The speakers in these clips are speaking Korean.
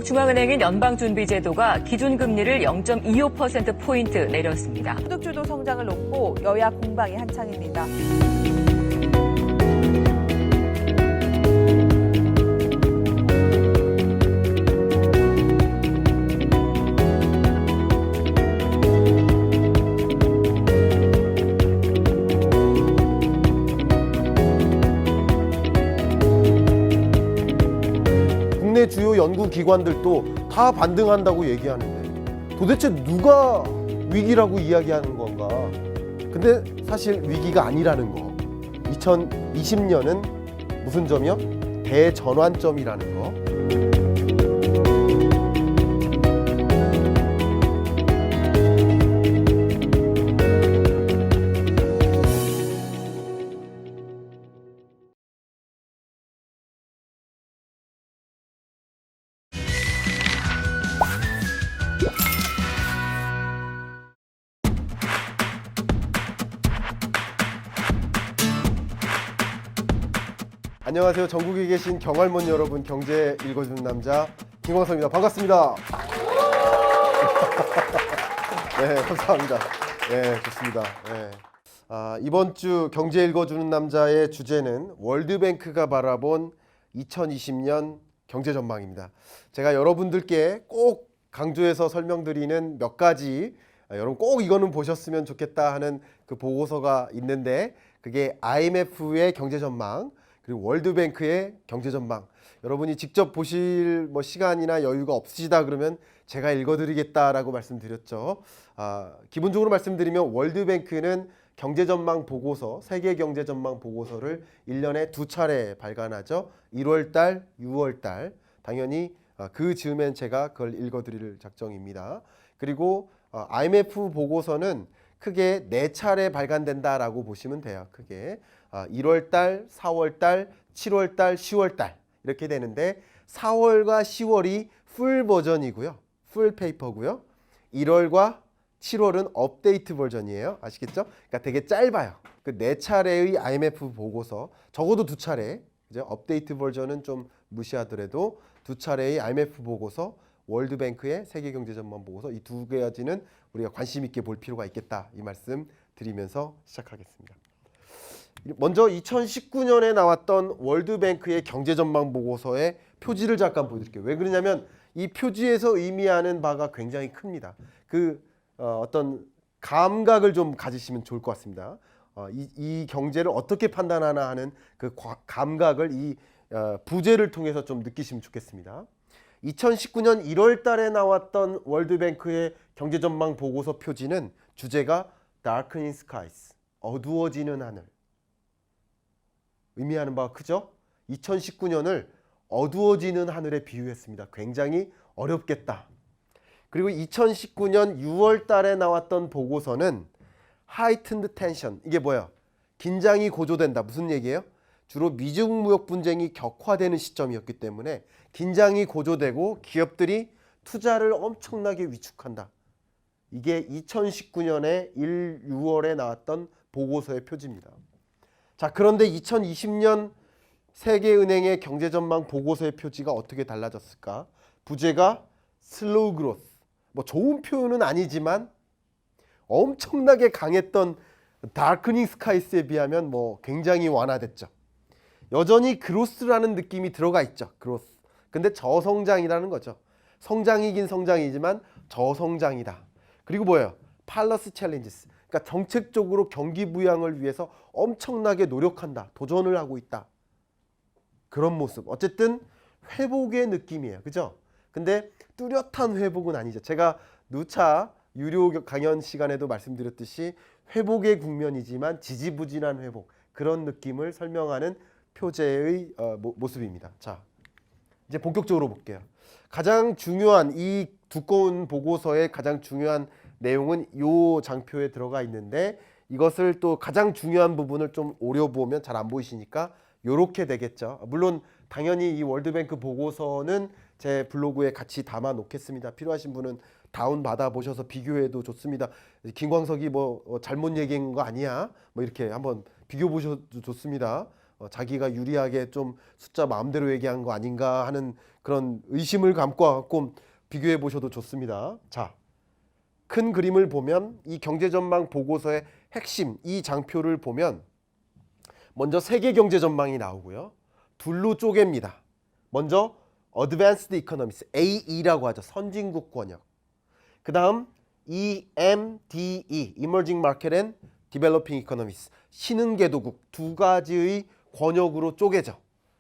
미국 중앙은행인 연방준비제도가 기준금리를 0.25%포인트 내렸습니다. 소득주도 성장을 놓고 여야 공방이 한창입니다. 국내 주요 연구기관들도 다 반등한다고 얘기하는데 도대체 누가 위기라고 이야기하는 건가? 근데 사실 위기가 아니라는 거. 2020년은 무슨 점이요? 대전환점이라는 거. 안녕하세요. 전국에 계신 경할몬 여러분, 경제 읽어주는 남자 김광석입니다. 반갑습니다. 네, 감사합니다. 네, 좋습니다. 네. 이번 주 경제 읽어주는 남자의 주제는 월드뱅크가 바라본 2020년 경제 전망입니다. 제가 여러분들께 꼭 강조해서 설명드리는 몇 가지, 여러분 꼭 이거는 보셨으면 좋겠다 하는 그 보고서가 있는데, 그게 IMF의 경제 전망, 그리고 월드뱅크의 경제 전망. 여러분이 직접 보실 시간이나 여유가 없으시다 그러면 제가 읽어드리겠다라고 말씀드렸죠. 기본적으로 말씀드리면 월드뱅크는 경제 전망 보고서, 세계 경제 전망 보고서를 1년에 2차례 발간하죠. 1월달, 6월달. 당연히 그 즈음엔 제가 그걸 읽어드릴 작정입니다. 그리고 IMF 보고서는 크게 4차례 발간된다라고 보시면 돼요. 크게 1월달, 4월달, 7월달, 10월달 이렇게 되는데, 4월과 10월이 풀 버전이고요. 풀 페이퍼고요. 1월과 7월은 업데이트 버전이에요. 아시겠죠? 그러니까 되게 짧아요. 그 4차례의 IMF 보고서, 적어도 2차례, 이제 업데이트 버전은 좀 무시하더라도 2차례의 IMF 보고서, 월드뱅크의 세계경제전망 보고서, 이 두 가지는 우리가 관심 있게 볼 필요가 있겠다, 이 말씀 드리면서 시작하겠습니다. 먼저 2019년에 나왔던 월드뱅크의 경제전망 보고서의 표지를 잠깐 보여드릴게요. 왜 그러냐면 이 표지에서 의미하는 바가 굉장히 큽니다. 어떤 감각을 좀 가지시면 좋을 것 같습니다. 이 경제를 어떻게 판단하나 하는 그 감각을 이 부제를 통해서 좀 느끼시면 좋겠습니다. 2019년 1월 달에 나왔던 월드뱅크의 경제전망 보고서 표지는 주제가 Darkening Skies, 어두워지는 하늘. 의미하는 바가 크죠? 2019년을 어두워지는 하늘에 비유했습니다. 굉장히 어렵겠다. 그리고 2019년 6월 달에 나왔던 보고서는 Heightened Tension, 이게 뭐야? 긴장이 고조된다. 무슨 얘기예요? 주로 미중 무역 분쟁이 격화되는 시점이었기 때문에 긴장이 고조되고 기업들이 투자를 엄청나게 위축한다. 이게 2019년에 6월에 나왔던 보고서의 표지입니다. 자, 그런데 2020년 세계은행의 경제전망 보고서의 표지가 어떻게 달라졌을까? 부제가 슬로우 그로스. 좋은 표현은 아니지만 엄청나게 강했던 다크닝 스카이스에 비하면 굉장히 완화됐죠. 여전히 그로스라는 느낌이 들어가 있죠. 그로스. 근데 저성장이라는 거죠. 성장이긴 성장이지만 저성장이다. 그리고 뭐예요? 팔러스 챌린지스. 그러니까 정책적으로 경기 부양을 위해서 엄청나게 노력한다. 도전을 하고 있다. 그런 모습. 어쨌든 회복의 느낌이에요. 그죠? 근데 뚜렷한 회복은 아니죠. 제가 누차 유료 강연 시간에도 말씀드렸듯이 회복의 국면이지만 지지부진한 회복. 그런 느낌을 설명하는 표제의 모습입니다. 자, 이제 본격적으로 볼게요. 가장 중요한, 이 두꺼운 보고서의 가장 중요한 내용은 이 장표에 들어가 있는데, 이것을 또 가장 중요한 부분을 좀 오려보면 잘 안 보이시니까 이렇게 되겠죠. 물론 당연히 이 월드뱅크 보고서는 제 블로그에 같이 담아 놓겠습니다. 필요하신 분은 다운 받아 보셔서 비교해도 좋습니다. 김광석이 잘못 얘기한 거 아니야? 이렇게 한번 비교 보셔도 좋습니다. 자기가 유리하게 좀 숫자 마음대로 얘기한 거 아닌가 하는 그런 의심을 갖고 비교해 보셔도 좋습니다. 자, 큰 그림을 보면 이 경제전망 보고서의 핵심 이 장표를 보면 먼저 세계 경제 전망이 나오고요. 둘로 쪼갭니다. 먼저 Advanced Economies, AE라고 하죠. 선진국 권역. 그 다음 EMDE, Emerging Market and Developing Economies, 신흥개도국 두 가지의 권역으로 쪼개져.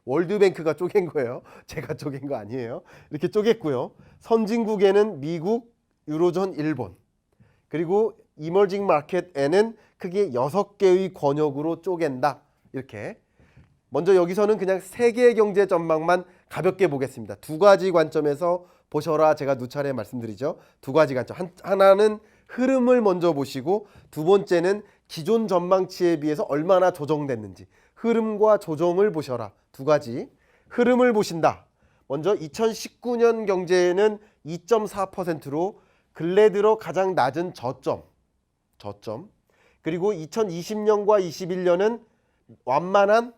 월드뱅크가 쪼갠 거예요. 제가 쪼갠 거 아니에요. 이렇게 쪼갰고요. 선진국에는 미국, 유로존, 일본, 그리고 Emerging Market에는 크게 6개의 권역으로 쪼갠다. 이렇게. 먼저 여기서는 그냥 세계 경제 전망만 가볍게 보겠습니다. 두 가지 관점에서 보셔라 제가 누차례 말씀드리죠. 두 가지 관점. 하나는 흐름을 먼저 보시고 두 번째는 기존 전망치에 비해서 얼마나 조정됐는지 흐름과 조정을 보셔라. 두 가지. 흐름을 보신다. 먼저 2019년 경제는 2.4%로 근래 들어 가장 낮은 저점. 그리고 2020년과 21년은 완만한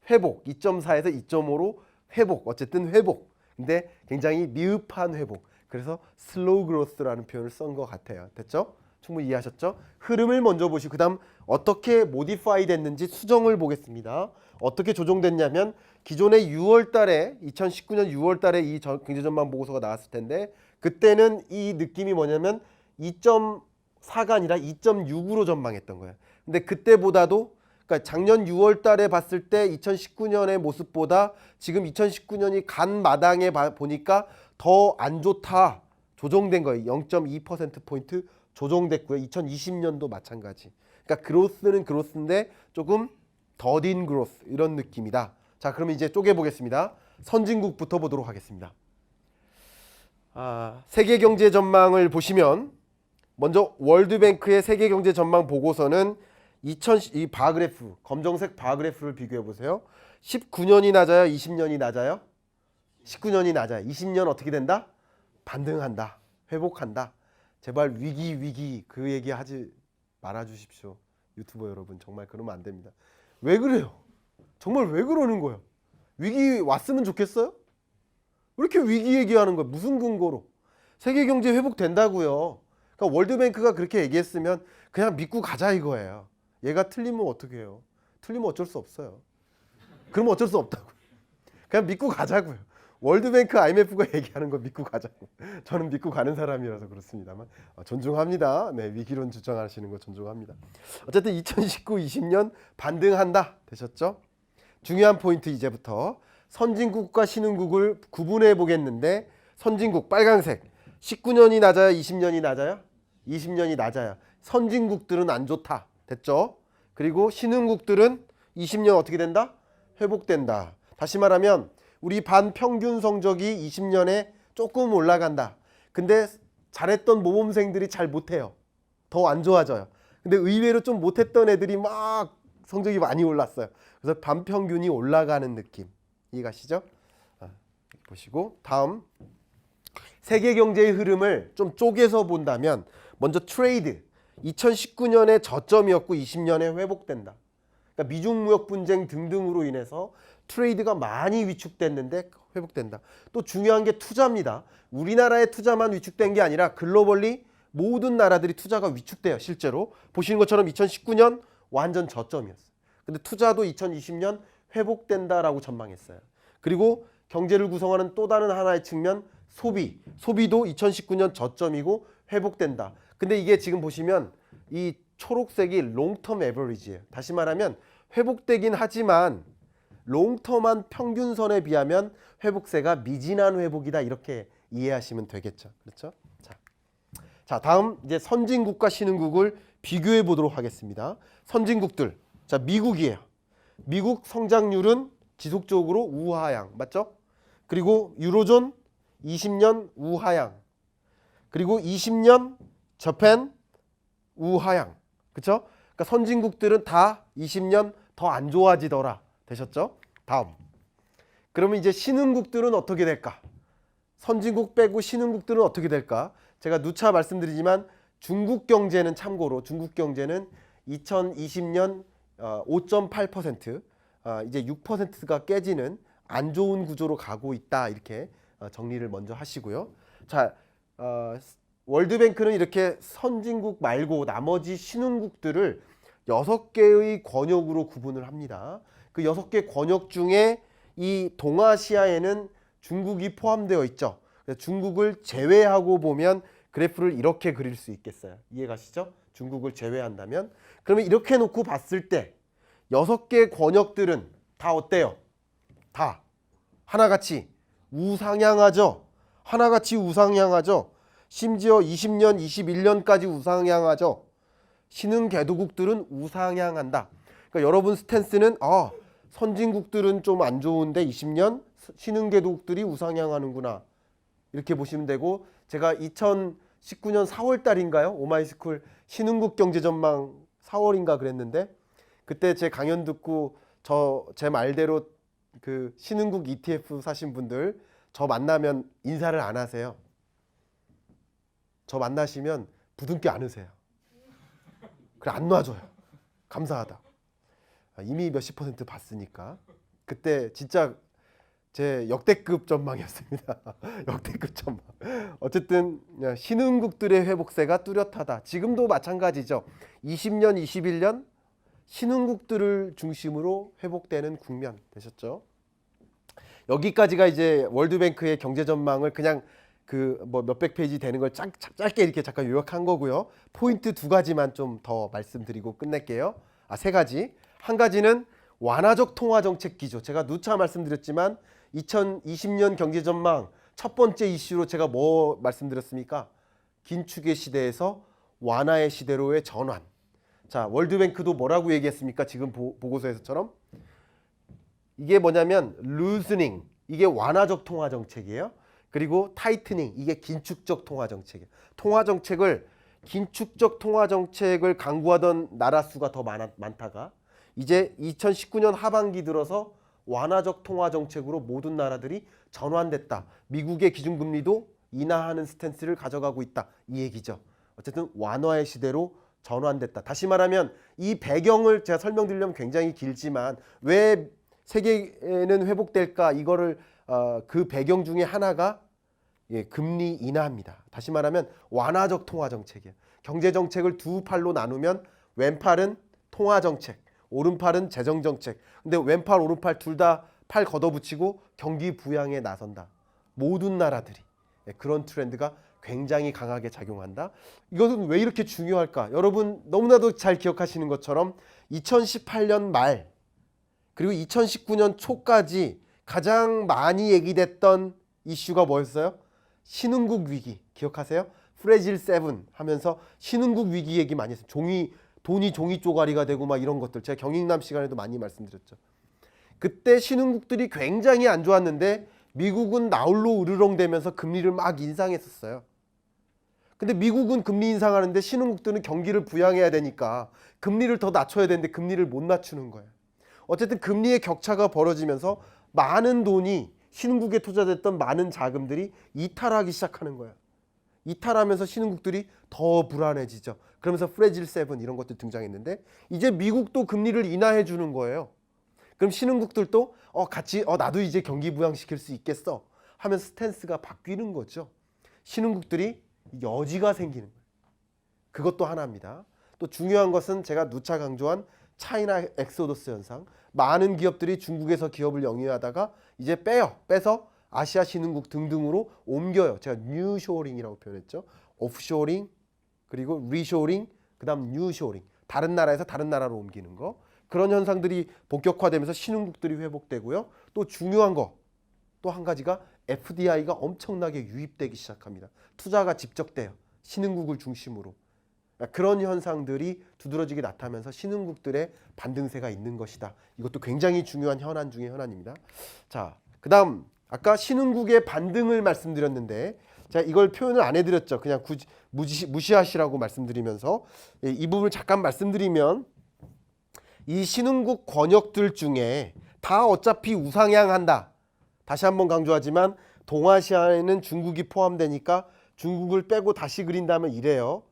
회복, 2.4에서 2.5로 회복, 어쨌든 회복. 근데 굉장히 미흡한 회복. 그래서 슬로우 그로스라는 표현을 쓴 것 같아요. 됐죠? 충분히 이해하셨죠? 흐름을 먼저 보시고 그다음 어떻게 모디파이 됐는지 수정을 보겠습니다. 어떻게 조정됐냐면 기존에 6월 달에 2019년 6월 달에 이 경제 전망 보고서가 나왔을 텐데 그때는 이 느낌이 뭐냐면 2.4가 아니라 2.6으로 전망했던 거예요. 근데 그때보다도 그러니까 작년 6월 달에 봤을 때 2019년의 모습보다 지금 2019년이 간 마당에 보니까 더 안 좋다. 조정된 거예요. 0.2%포인트 조정됐고요. 2020년도 마찬가지. 그러니까 그로스는 그로스인데 조금 더딘 그로스 이런 느낌이다. 자, 그럼 이제 쪼개 보겠습니다. 선진국부터 보도록 하겠습니다. 세계 경제 전망을 보시면 먼저 월드뱅크의 세계 경제 전망 보고서는 이 바그래프, 검정색 바그래프를 비교해 보세요. 19년이 낮아요? 20년이 낮아요? 19년이 낮아요. 20년 어떻게 된다? 반등한다. 회복한다. 제발 위기 그 얘기 하지 말아 주십시오. 유튜버 여러분 정말 그러면 안 됩니다. 왜 그래요? 정말 왜 그러는 거예요? 위기 왔으면 좋겠어요? 왜 이렇게 위기 얘기하는 거예요? 무슨 근거로? 세계 경제 회복된다고요. 그러니까 월드뱅크가 그렇게 얘기했으면 그냥 믿고 가자 이거예요. 얘가 틀리면 어떻게 해요? 틀리면 어쩔 수 없어요. 그러면 어쩔 수 없다고요. 그냥 믿고 가자고요. 월드뱅크, IMF가 얘기하는 거 믿고 가자고. 저는 믿고 가는 사람이라서 그렇습니다만 존중합니다. 네, 위기론 주장하시는 거 존중합니다. 어쨌든 2019, 20년 반등한다. 되셨죠? 중요한 포인트 이제부터 선진국과 신흥국을 구분해 보겠는데 선진국 빨간색 19년이 낮아요? 20년이 낮아요? 20년이 낮아요. 선진국들은 안 좋다. 됐죠? 그리고 신흥국들은 20년 어떻게 된다? 회복된다. 다시 말하면 우리 반 평균 성적이 20년에 조금 올라간다. 근데 잘했던 모범생들이 잘 못해요. 더 안 좋아져요. 근데 의외로 좀 못했던 애들이 막 성적이 많이 올랐어요. 그래서 반 평균이 올라가는 느낌. 이해가시죠? 보시고 다음 세계 경제의 흐름을 좀 쪼개서 본다면 먼저 트레이드 2019년에 저점이었고 20년에 회복된다. 그러니까 미중 무역 분쟁 등등으로 인해서 트레이드가 많이 위축됐는데 회복된다. 또 중요한 게 투자입니다. 우리나라의 투자만 위축된 게 아니라 글로벌리 모든 나라들이 투자가 위축돼요. 실제로 보시는 것처럼 2019년 완전 저점이었어요. 근데 투자도 2020년 회복된다라고 전망했어요. 그리고 경제를 구성하는 또 다른 하나의 측면 소비도 2019년 저점이고 회복된다. 근데 이게 지금 보시면 이 초록색이 롱텀 에버리지예요. 다시 말하면 회복되긴 하지만 롱텀한 평균선에 비하면 회복세가 미진한 회복이다. 이렇게 이해하시면 되겠죠. 그렇죠? 자, 다음 이제 선진국과 신흥국을 비교해 보도록 하겠습니다. 선진국들. 자, 미국이에요. 미국 성장률은 지속적으로 우하향. 맞죠? 그리고 유로존 20년 우하향. 그리고 20년 저펜 우하향. 그렇죠? 그러니까 선진국들은 다 20년 더 안 좋아지더라. 되셨죠? 다음. 그러면 이제 신흥국들은 어떻게 될까? 선진국 빼고 신흥국들은 어떻게 될까? 제가 누차 말씀드리지만 중국 경제는 참고로 중국 경제는 2020년 5.8% 이제 6%가 깨지는 안 좋은 구조로 가고 있다 이렇게 정리를 먼저 하시고요. 자, 월드뱅크는 이렇게 선진국 말고 나머지 신흥국들을 6개의 권역으로 구분을 합니다. 그 6개 권역 중에 이 동아시아에는 중국이 포함되어 있죠. 중국을 제외하고 보면 그래프를 이렇게 그릴 수 있겠어요. 이해가시죠? 중국을 제외한다면. 그러면 이렇게 놓고 봤을 때 6개 권역들은 다 어때요? 다 하나같이 우상향하죠. 하나같이 우상향하죠. 심지어 20년, 21년까지 우상향하죠. 신흥 개도국들은 우상향한다. 그러니까 여러분 스탠스는 선진국들은 좀 안 좋은데 20년 신흥 개도국들이 우상향하는구나. 이렇게 보시면 되고, 제가 2019년 4월 달인가요? 오마이스쿨 신흥국 경제 전망 4월인가 그랬는데, 그때 제 강연 듣고 제 말대로 그 신흥국 ETF 사신 분들 저 만나면 인사를 안 하세요. 저 만나시면 부둥켜 안으세요. 그래 안 놔줘요. 감사하다. 이미 몇십 % 봤으니까. 그때 진짜 제 역대급 전망이었습니다. 역대급 전망. 어쨌든 신흥국들의 회복세가 뚜렷하다. 지금도 마찬가지죠. 20년, 21년 신흥국들을 중심으로 회복되는 국면 되셨죠? 여기까지가 이제 월드뱅크의 경제 전망을 그냥 그 뭐 몇백 페이지 되는 걸 짧게 이렇게 잠깐 요약한 거고요. 포인트 2가지만 좀 더 말씀드리고 끝낼게요. 3가지. 한 가지는 완화적 통화 정책 기조. 제가 누차 말씀드렸지만 2020년 경제 전망 첫 번째 이슈로 제가 뭐 말씀드렸습니까? 긴축의 시대에서 완화의 시대로의 전환. 자, 월드뱅크도 뭐라고 얘기했습니까? 지금 보고서에서처럼 이게 뭐냐면 loosening, 이게 완화적 통화 정책이에요. 그리고 tightening, 이게 긴축적 통화 정책이에요. 긴축적 통화 정책을 강구하던 나라 수가 더 많다가 이제 2019년 하반기 들어서 완화적 통화 정책으로 모든 나라들이 전환됐다. 미국의 기준금리도 인하하는 스탠스를 가져가고 있다. 이 얘기죠. 어쨌든 완화의 시대로 전환됐다. 다시 말하면 이 배경을 제가 설명드리려면 굉장히 길지만 왜 세계는 회복될까? 이거를 그 배경 중에 하나가 금리 인하입니다. 다시 말하면 완화적 통화 정책이에요. 경제 정책을 두 팔로 나누면 왼팔은 통화 정책, 오른팔은 재정 정책. 근데 왼팔 오른팔 둘 다 팔 걷어붙이고 경기 부양에 나선다. 모든 나라들이 그런 트렌드가 굉장히 강하게 작용한다. 이것은 왜 이렇게 중요할까? 여러분 너무나도 잘 기억하시는 것처럼 2018년 말 그리고 2019년 초까지 가장 많이 얘기됐던 이슈가 뭐였어요? 신흥국 위기. 기억하세요? 프레질 세븐 하면서 신흥국 위기 얘기 많이 했어요. 돈이 종이 쪼가리가 되고 막 이런 것들. 제가 경익남 시간에도 많이 말씀드렸죠. 그때 신흥국들이 굉장히 안 좋았는데 미국은 나홀로 으르렁대면서 금리를 막 인상했었어요. 근데 미국은 금리 인상하는데 신흥국들은 경기를 부양해야 되니까 금리를 더 낮춰야 되는데 금리를 못 낮추는 거예요. 어쨌든 금리의 격차가 벌어지면서 많은 돈이 신흥국에 투자됐던 많은 자금들이 이탈하기 시작하는 거예요. 이탈하면서 신흥국들이 더 불안해지죠. 그러면서 프레질 세븐 이런 것들 등장했는데 이제 미국도 금리를 인하해 주는 거예요. 그럼 신흥국들도 같이 나도 이제 경기 부양시킬 수 있겠어 하면 스탠스가 바뀌는 거죠. 신흥국들이 여지가 생기는 거예요. 그것도 하나입니다. 또 중요한 것은 제가 누차 강조한 차이나 엑소더스 현상. 많은 기업들이 중국에서 기업을 영위하다가 이제 빼서 아시아 신흥국 등등으로 옮겨요. 제가 뉴쇼링이라고 표현했죠. 오프쇼링 그리고 리쇼링 그다음 뉴쇼링. 다른 나라에서 다른 나라로 옮기는 거. 그런 현상들이 본격화되면서 신흥국들이 회복되고요. 또 중요한 거 또 한 가지가 FDI가 엄청나게 유입되기 시작합니다. 투자가 직접 돼요. 신흥국을 중심으로. 그런 현상들이 두드러지게 나타나면서 신흥국들의 반등세가 있는 것이다. 이것도 굉장히 중요한 현안 중에 현안입니다. 자, 그다음 아까 신흥국의 반등을 말씀드렸는데 제가 이걸 표현을 안 해드렸죠. 그냥 무시하시라고 말씀드리면서 이 부분을 잠깐 말씀드리면 이 신흥국 권역들 중에 다 어차피 우상향한다. 다시 한번 강조하지만 동아시아에는 중국이 포함되니까 중국을 빼고 다시 그린다면 이래요.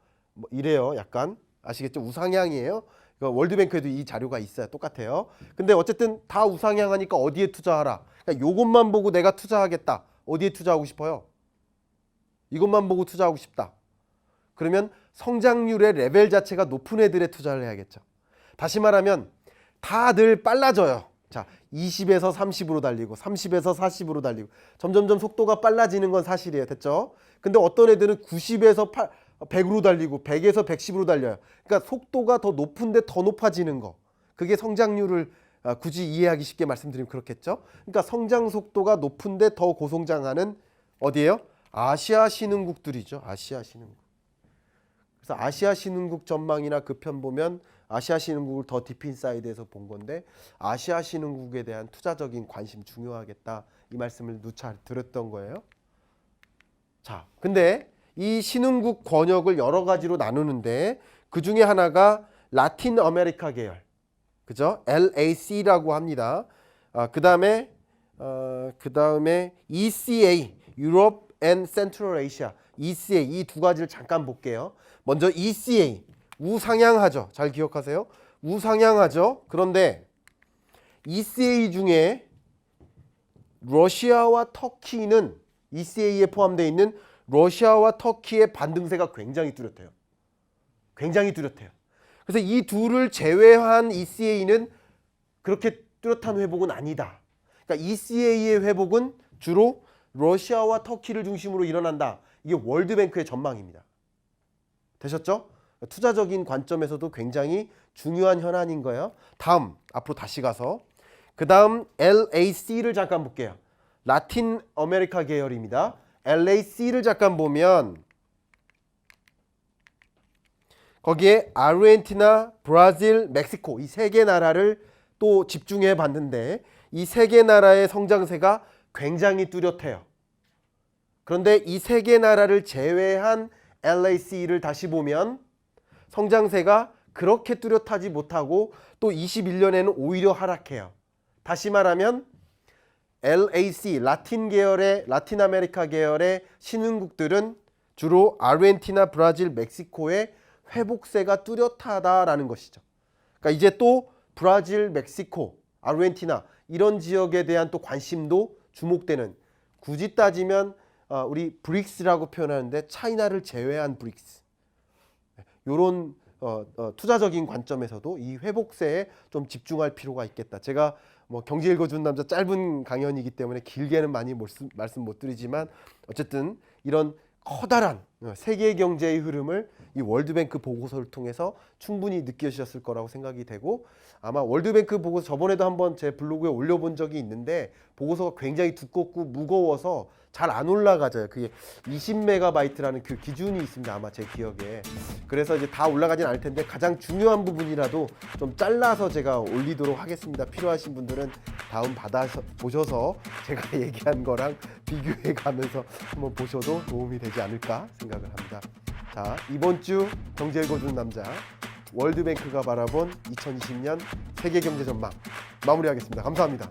약간 아시겠죠? 우상향이에요. 월드뱅크에도 이 자료가 있어요. 똑같아요. 근데 어쨌든 다 우상향하니까 어디에 투자하라. 그러니까 요것만 보고 내가 투자하겠다. 어디에 투자하고 싶어요? 이것만 보고 투자하고 싶다. 그러면 성장률의 레벨 자체가 높은 애들에 투자를 해야겠죠. 다시 말하면 다들 빨라져요. 자, 20에서 30으로 달리고 30에서 40으로 달리고 점점점 속도가 빨라지는 건 사실이에요. 됐죠? 근데 어떤 애들은 90에서 100으로 달리고 100에서 110으로 달려요. 그러니까 속도가 더 높은데 더 높아지는 거. 그게 성장률을 굳이 이해하기 쉽게 말씀드리면 그렇겠죠. 그러니까 성장 속도가 높은데 더 고성장하는 어디예요? 아시아 신흥국들이죠. 아시아 신흥국. 그래서 아시아 신흥국 전망이나 그 편 보면 아시아 신흥국을 더 딥인사이드에서 본 건데 아시아 신흥국에 대한 투자적인 관심 중요하겠다. 이 말씀을 누차 드렸던 거예요. 자, 근데 이 신흥국 권역을 여러 가지로 나누는데 그 중에 하나가 라틴 아메리카 계열. 그죠? LAC라고 합니다. 그 다음에 ECA, Europe and Central Asia. ECA 이 두 가지를 잠깐 볼게요. 먼저 ECA 우상향하죠. 잘 기억하세요. 우상향하죠. 그런데 ECA 중에 러시아와 터키는 ECA에 포함되어 있는 러시아와 터키의 반등세가 굉장히 뚜렷해요. 굉장히 뚜렷해요. 그래서 이 둘을 제외한 ECA는 그렇게 뚜렷한 회복은 아니다. 그러니까 ECA의 회복은 주로 러시아와 터키를 중심으로 일어난다. 이게 월드뱅크의 전망입니다. 되셨죠? 투자적인 관점에서도 굉장히 중요한 현안인 거예요. 다음, 앞으로 다시 가서 그 다음 LAC를 잠깐 볼게요. 라틴 아메리카 계열입니다. LAC를 잠깐 보면 거기에 아르헨티나, 브라질, 멕시코 이 세 개 나라를 또 집중해 봤는데 이 세 개 나라의 성장세가 굉장히 뚜렷해요. 그런데 이 세 개 나라를 제외한 LAC를 다시 보면 성장세가 그렇게 뚜렷하지 못하고 또 21년에는 오히려 하락해요. 다시 말하면 LAC, 라틴 아메리카 계열의 신흥국들은 주로 아르헨티나, 브라질, 멕시코의 회복세가 뚜렷하다라는 것이죠. 그러니까 이제 또 브라질, 멕시코, 아르헨티나 이런 지역에 대한 또 관심도 주목되는, 굳이 따지면 우리 브릭스라고 표현하는데 차이나를 제외한 브릭스. 이런 투자적인 관점에서도 이 회복세에 좀 집중할 필요가 있겠다. 제가 뭐 경제 읽어준 남자 짧은 강연이기 때문에 길게는 많이 말씀 못 드리지만 어쨌든 이런 커다란 세계 경제의 흐름을 이 월드뱅크 보고서를 통해서 충분히 느끼셨을 거라고 생각이 되고, 아마 월드뱅크 보고서 저번에도 한번 제 블로그에 올려본 적이 있는데 보고서가 굉장히 두껍고 무거워서 잘 안 올라가져요. 그게 20MB라는 그 기준이 있습니다. 아마 제 기억에. 그래서 이제 다 올라가진 않을 텐데 가장 중요한 부분이라도 좀 잘라서 제가 올리도록 하겠습니다. 필요하신 분들은 다운 받아 보셔서 제가 얘기한 거랑 비교해 가면서 한번 보셔도 도움이 되지 않을까 생각을 합니다. 자, 이번 주 경제 읽어주는 남자 월드뱅크가 바라본 2020년 세계 경제 전망 마무리하겠습니다. 감사합니다.